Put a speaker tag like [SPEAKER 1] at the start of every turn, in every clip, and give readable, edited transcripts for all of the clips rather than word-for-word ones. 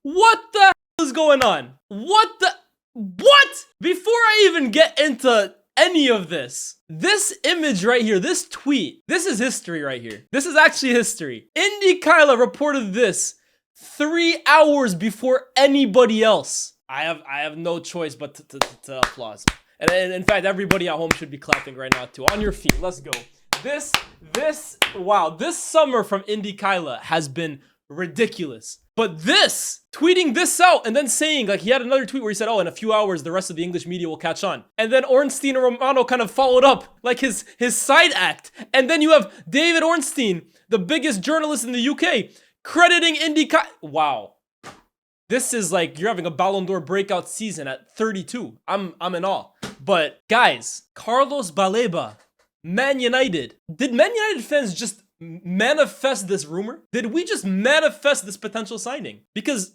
[SPEAKER 1] What the hell is going on? What? Before I even get into any of this image right here, this tweet, this is history right here. This is actually history. Indy Kyla reported this 3 hours before anybody else. I have no choice but to applaud. And in fact, everybody at home should be clapping right now too. On your feet, let's go. Wow, this summer from Indy Kyla has been ridiculous. But tweeting this out and then saying, like, he had another tweet where he said, oh, in a few hours, the rest of the English media will catch on. And then Ornstein and Romano kind of followed up, like his side act. And then you have David Ornstein, the biggest journalist in the UK, crediting Indy Kyla. Wow. This is like you're having a Ballon d'Or breakout season at 32. I'm in awe. But guys, Carlos Baleba, Man United. Did Man United fans just manifest this rumor? Did we just manifest this potential signing? Because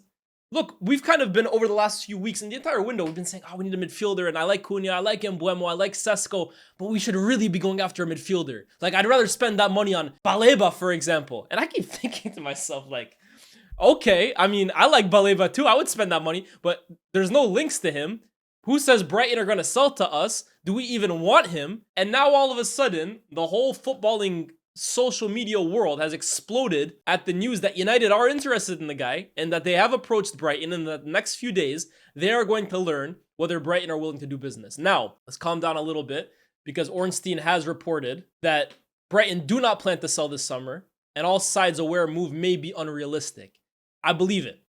[SPEAKER 1] look, we've kind of been over the last few weeks in the entire window, we've been saying, oh, we need a midfielder, and I like Cunha, I like Mbuemo, I like Sesko, but we should really be going after a midfielder. Like, I'd rather spend that money on Baleba, for example. And I keep thinking to myself, like, okay, I mean, I like Baleba too, I would spend that money, but there's no links to him. Who says Brighton are going to sell to us? Do we even want him? And now all of a sudden, the whole footballing social media world has exploded at the news that United are interested in the guy and that they have approached Brighton, and in the next few days, they are going to learn whether Brighton are willing to do business. Now, let's calm down a little bit because Ornstein has reported that Brighton do not plan to sell this summer and all sides aware a move may be unrealistic. I believe it.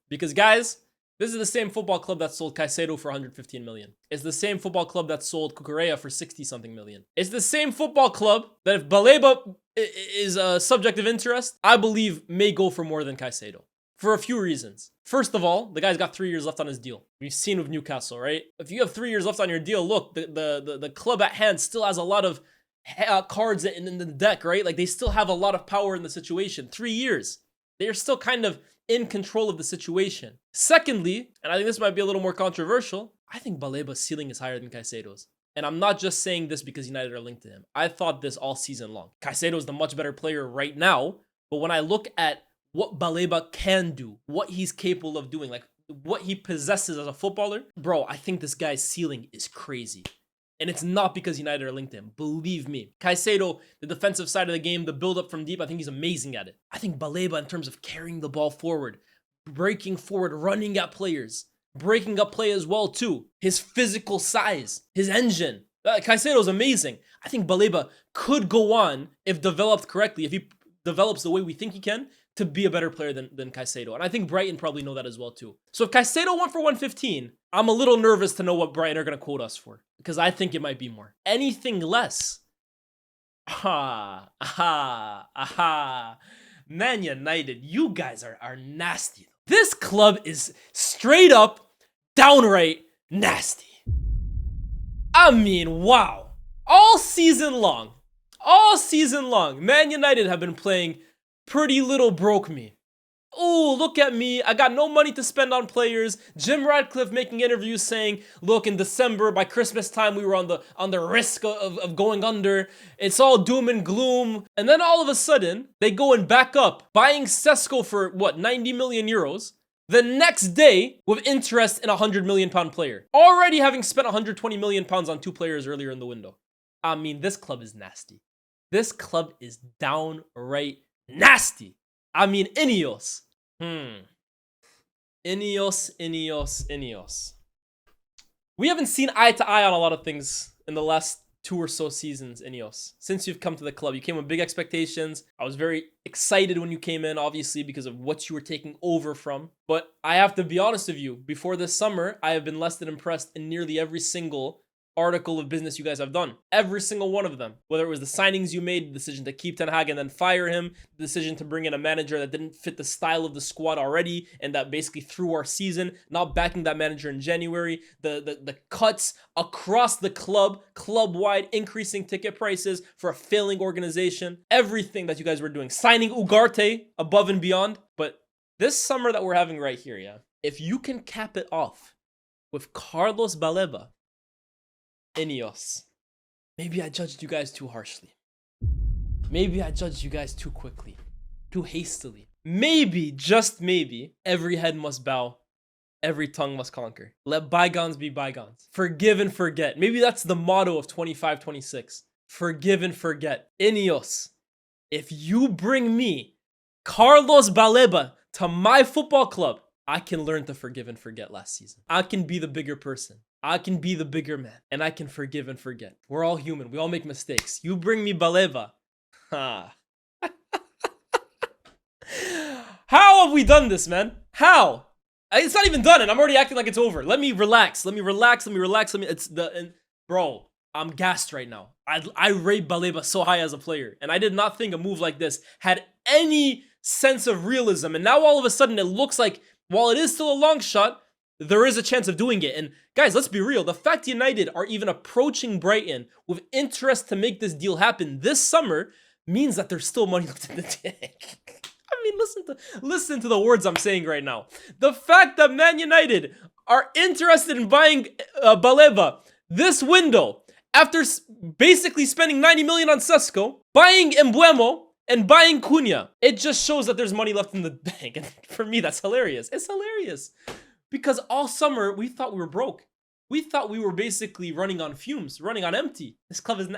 [SPEAKER 1] Because guys, this is the same football club that sold Caicedo for 115 million. It's the same football club that sold Cucurella for 60-something million. It's the same football club that if Baleba is a subject of interest, I believe may go for more than Caicedo. For a few reasons. First of all, the guy's got 3 years left on his deal. We've seen with Newcastle, right? If you have 3 years left on your deal, look, the club at hand still has a lot of cards in the deck, right? Like, they still have a lot of power in the situation. 3 years. They're still kind of in control of the situation. Secondly, and I think this might be a little more controversial, I think Baleba's ceiling is higher than Caicedo's. And I'm not just saying this because United are linked to him. I thought this all season long. Caicedo is the much better player right now, but when I look at what Baleba can do, what he's capable of doing, like what he possesses as a footballer, bro, I think this guy's ceiling is crazy. And it's not because United are linked to him. Believe me. Caicedo, the defensive side of the game, the build-up from deep, I think he's amazing at it. I think Baleba, in terms of carrying the ball forward, breaking forward, running at players, breaking up play as well too. His physical size, his engine. Caicedo's amazing. I think Baleba could go on, if developed correctly, if he develops the way we think he can, to be a better player than Caicedo. And I think Brighton probably know that as well too. So if Caicedo went for 115, I'm a little nervous to know what Brighton are going to quote us for. Because I think it might be more. Anything less. Man United, you guys are nasty. This club is straight up, downright nasty. I mean, wow. All season long, Man United have been playing pretty little broke me. Oh, look at me. I got no money to spend on players. Jim Radcliffe making interviews saying, look, in December, by Christmas time, we were on the risk of going under. It's all doom and gloom. And then all of a sudden, they go and back up, buying Sesko for, 90 million euros. The next day, with interest in a £100 million player. Already having spent 120 million pounds on 2 players earlier in the window. I mean, this club is nasty. This club is downright nasty. I mean, INEOS. INEOS. We haven't seen eye to eye on a lot of things in the last 2 or so seasons, INEOS. Since you've come to the club, you came with big expectations. I was very excited when you came in, obviously, because of what you were taking over from. But I have to be honest with you, before this summer, I have been less than impressed in nearly every single article of business you guys have done. Every single one of them. Whether it was the signings you made, the decision to keep Ten Hag and then fire him, the decision to bring in a manager that didn't fit the style of the squad already and that basically threw our season, not backing that manager in January, the cuts across the club-wide, increasing ticket prices for a failing organization, everything that you guys were doing. Signing Ugarte above and beyond. But this summer that we're having right here, yeah, if you can cap it off with Carlos Baleba, INEOS. Maybe I judged you guys too harshly. Maybe I judged you guys too quickly, too hastily. maybe, just maybe, every head must bow, every tongue must conquer. Let bygones be bygones. Forgive and forget. Maybe that's the motto of 25-26. Forgive and forget. INEOS, if you bring me, Carlos Baleba, to my football club, I can learn to forgive and forget last season. I can be the bigger person. I can be the bigger man. And I can forgive and forget. We're all human. We all make mistakes. You bring me Baleba. Ha. How have we done this, man? How? It's not even done and I'm already acting like it's over. Let me relax. Bro, I'm gassed right now. I rate Baleba so high as a player. And I did not think a move like this had any sense of realism. And now all of a sudden it looks like, while it is still a long shot, there is a chance of doing it. And guys, let's be real. The fact United are even approaching Brighton with interest to make this deal happen this summer means that there's still money left in the tank. I mean, listen to the words I'm saying right now. The fact that Man United are interested in buying Baleba this window, after basically spending 90 million on Sesko, buying Mbeumo, and buying Cunha, it just shows that there's money left in the bank. And for me, that's hilarious. It's hilarious. Because all summer, we thought we were broke. We thought we were basically running on fumes, running on empty. This club is,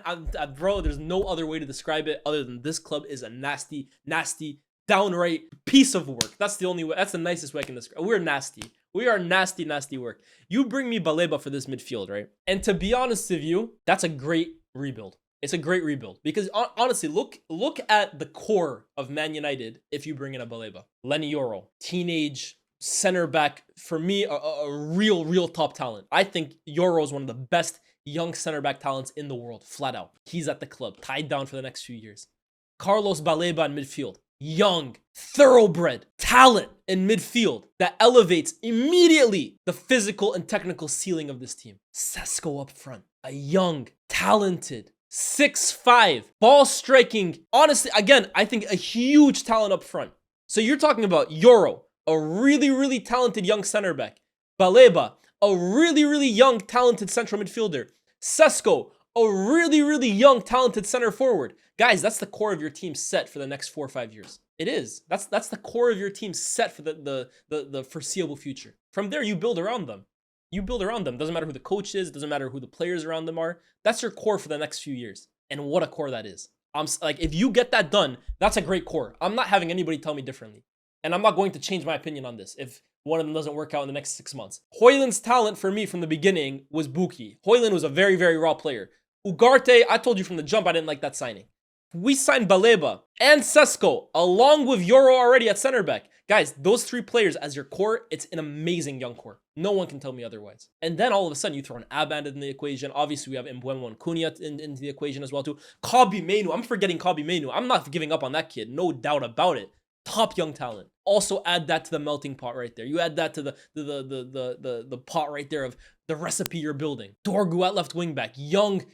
[SPEAKER 1] bro, there's no other way to describe it other than this club is a nasty, nasty, downright piece of work. That's the only way, that's the nicest way I can describe it. We're nasty. We are nasty, nasty work. You bring me Baleba for this midfield, right? And to be honest with you, that's a great rebuild. It's a great rebuild because honestly, look at the core of Man United if you bring in a Baleba. Lenny Yoro, teenage center back, for me, a real top talent. I think Yoro is one of the best young center back talents in the world, flat out. He's at the club, tied down for the next few years. Carlos Baleba in midfield. Young, thoroughbred talent in midfield that elevates immediately the physical and technical ceiling of this team. Sesko up front, a young, talented, 6'5", ball striking. Honestly, again, I think a huge talent up front. So you're talking about Yoro, a really talented young center back. Baleba, a really young, talented central midfielder. Sesko, a really young, talented center forward. Guys, that's the core of your team set for the next 4 or 5 years. It is. That's the core of your team set for the foreseeable future. From there, you build around them. You build around them. Doesn't matter who the coach is. Doesn't matter who the players around them are. That's your core for the next few years. And what a core that is. I'm like, if you get that done, that's a great core. I'm not having anybody tell me differently. And I'm not going to change my opinion on this if one of them doesn't work out in the next 6 months. Højlund's talent for me from the beginning was Buki. Højlund was a very raw player. Ugarte, I told you from the jump, I didn't like that signing. We signed Baleba and Sesko along with Yoro already at center back. Guys, those 3 players as your core, it's an amazing young core. No one can tell me otherwise. And then all of a sudden you throw an Aband in the equation. Obviously we have Mbeumo and Cunha into the equation as well too. Kobbie Mainoo, I'm forgetting Kobbie Mainoo. I'm not giving up on that kid, no doubt about it. Top young talent. Also add that to the melting pot right there. You add that to the pot right there of the recipe you're building. Dorgu at left wing back, young,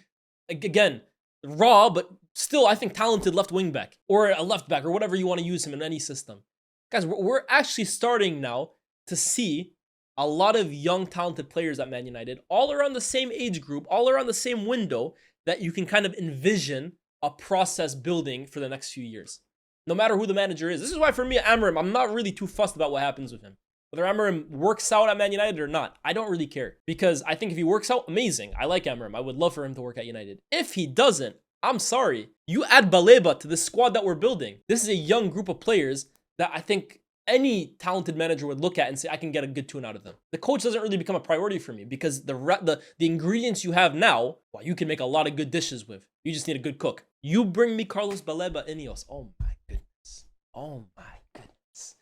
[SPEAKER 1] again, raw, but still I think talented left wing back or a left back or whatever you want to use him in any system. Guys, we're actually starting now to see a lot of young talented players at Man United, all around the same age group, all around the same window that you can kind of envision a process building for the next few years. No matter who the manager is. This is why for me, Amorim, I'm not really too fussed about what happens with him. Whether Amorim works out at Man United or not, I don't really care. Because I think if he works out, amazing. I like Amorim. I would love for him to work at United. If he doesn't, I'm sorry. You add Baleba to the squad that we're building. This is a young group of players that I think any talented manager would look at and say, I can get a good tune out of them. The coach doesn't really become a priority for me because the ingredients you have now, well, you can make a lot of good dishes with. You just need a good cook. You bring me Carlos Baleba, INEOS. Oh my goodness. Oh my goodness.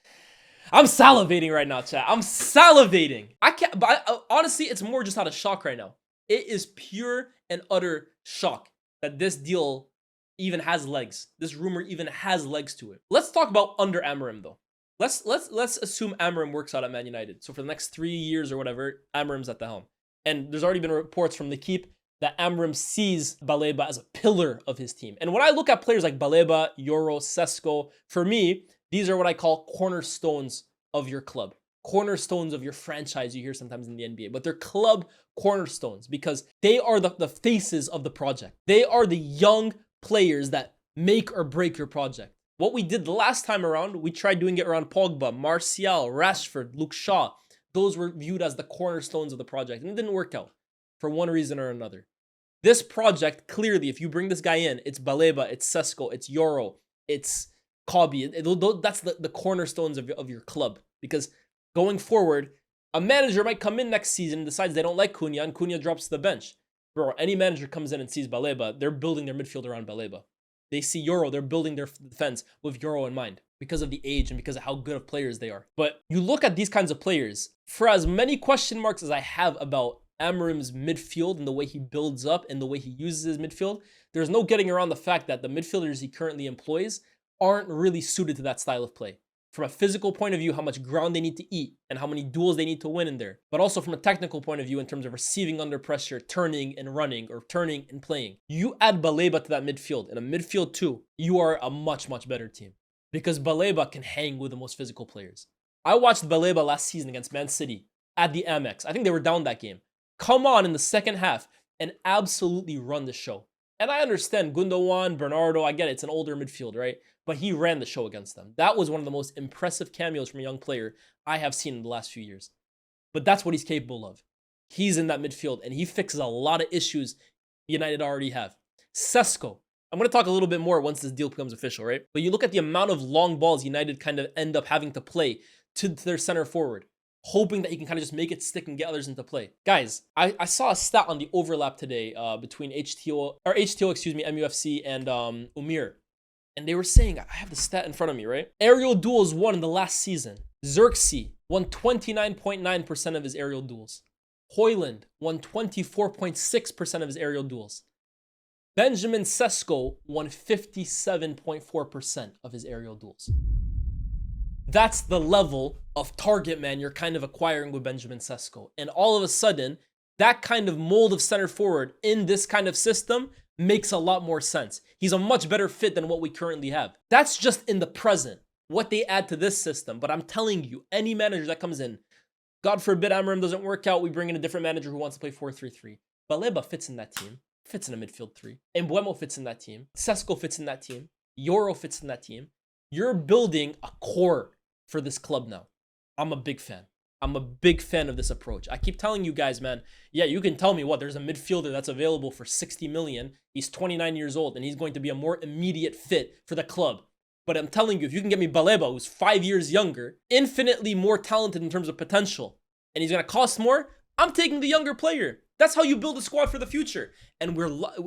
[SPEAKER 1] I'm salivating right now, chat. I'm salivating. I can't, but honestly, it's more just out of shock right now. It is pure and utter shock that this deal even has legs. This rumor even has legs to it. Let's talk about under Amorim though. Let's assume Amorim works out at Man United. So for the next 3 years or whatever, Amorim's at the helm. And there's already been reports from the Keep that Amorim sees Baleba as a pillar of his team. And when I look at players like Baleba, Yoro, Sesko, for me, these are what I call cornerstones of your club. Cornerstones of your franchise, you hear sometimes in the NBA. But they're club cornerstones because they are the faces of the project. They are the young players that make or break your project. What we did the last time around, we tried doing it around Pogba, Martial, Rashford, Luke Shaw. Those were viewed as the cornerstones of the project, and it didn't work out for one reason or another. This project, clearly, if you bring this guy in, it's Baleba, it's Sesko, it's Yoro, it's Kobe. That's the cornerstones of your club. Because going forward, a manager might come in next season and decides they don't like Cunha, and Cunha drops to the bench. Bro, any manager comes in and sees Baleba, they're building their midfield around Baleba. They see Euro, they're building their defense with Euro in mind because of the age and because of how good of players they are. But you look at these kinds of players, for as many question marks as I have about Amorim's midfield and the way he builds up and the way he uses his midfield, there's no getting around the fact that the midfielders he currently employs aren't really suited to that style of play. From a physical point of view, how much ground they need to eat and how many duels they need to win in there. But also from a technical point of view in terms of receiving under pressure, turning and running, or turning and playing. You add Baleba to that midfield, and a midfield too, you are a much, much better team. Because Baleba can hang with the most physical players. I watched Baleba last season against Man City at the Amex. I think they were down that game. Come on in the second half and absolutely run the show. And I understand Gundogan, Bernardo, I get it, it's an older midfield, right? But he ran the show against them. That was one of the most impressive cameos from a young player I have seen in the last few years. But that's what he's capable of. He's in that midfield, and he fixes a lot of issues United already have. Sesko. I'm going to talk a little bit more once this deal becomes official, right? But you look at the amount of long balls United kind of end up having to play to their center forward, hoping that he can kind of just make it stick and get others into play. Guys, I saw a stat on the overlap today between MUFC and Umir. And they were saying, I have the stat in front of me, right? Aerial duels won in the last season. Xerxes won 29.9% of his aerial duels. Højlund won 24.6% of his aerial duels. Benjamin Sesko won 57.4% of his aerial duels. That's the level of target man you're kind of acquiring with Benjamin Sesko. And all of a sudden, that kind of mold of center forward in this kind of system makes a lot more sense. He's a much better fit than what we currently have. That's just in the present, what they add to this system. But I'm telling you, any manager that comes in, God forbid Amorim doesn't work out, we bring in a different manager who wants to play 4-3-3. Baleba fits in that team, fits in a midfield three. Mbeumo fits in that team. Sesko fits in that team. Yoro fits in that team. You're building a core for this club now. I'm a big fan. I'm a big fan of this approach. I keep telling you guys, man, yeah, you can tell me what, there's a midfielder that's available for 60 million. He's 29 years old and he's going to be a more immediate fit for the club. But I'm telling you, if you can get me Baleba, who's 5 years younger, infinitely more talented in terms of potential, and he's going to cost more, I'm taking the younger player. That's how you build a squad for the future. And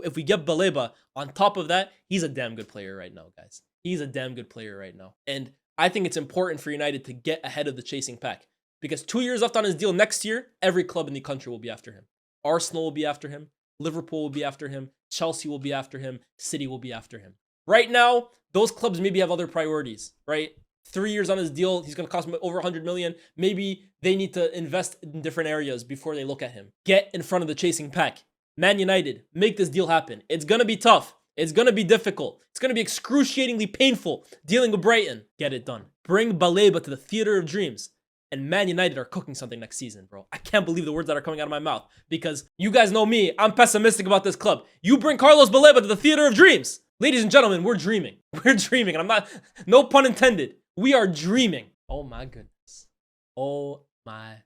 [SPEAKER 1] if we get Baleba on top of that, he's a damn good player right now, guys. He's a damn good player right now. And I think it's important for United to get ahead of the chasing pack. Because 2 years left on his deal next year, every club in the country will be after him. Arsenal will be after him. Liverpool will be after him. Chelsea will be after him. City will be after him. Right now, those clubs maybe have other priorities, right? 3 years on his deal, he's going to cost over 100 million. Maybe they need to invest in different areas before they look at him. Get in front of the chasing pack. Man United, make this deal happen. It's going to be tough. It's going to be difficult. It's going to be excruciatingly painful dealing with Brighton. Get it done. Bring Baleba to the theater of dreams. And Man United are cooking something next season, bro. I can't believe the words that are coming out of my mouth. Because you guys know me, I'm pessimistic about this club. You bring Carlos Baleba to the theater of dreams. Ladies and gentlemen, we're dreaming. We're dreaming. And I'm not, no pun intended. We are dreaming. Oh my goodness. Oh my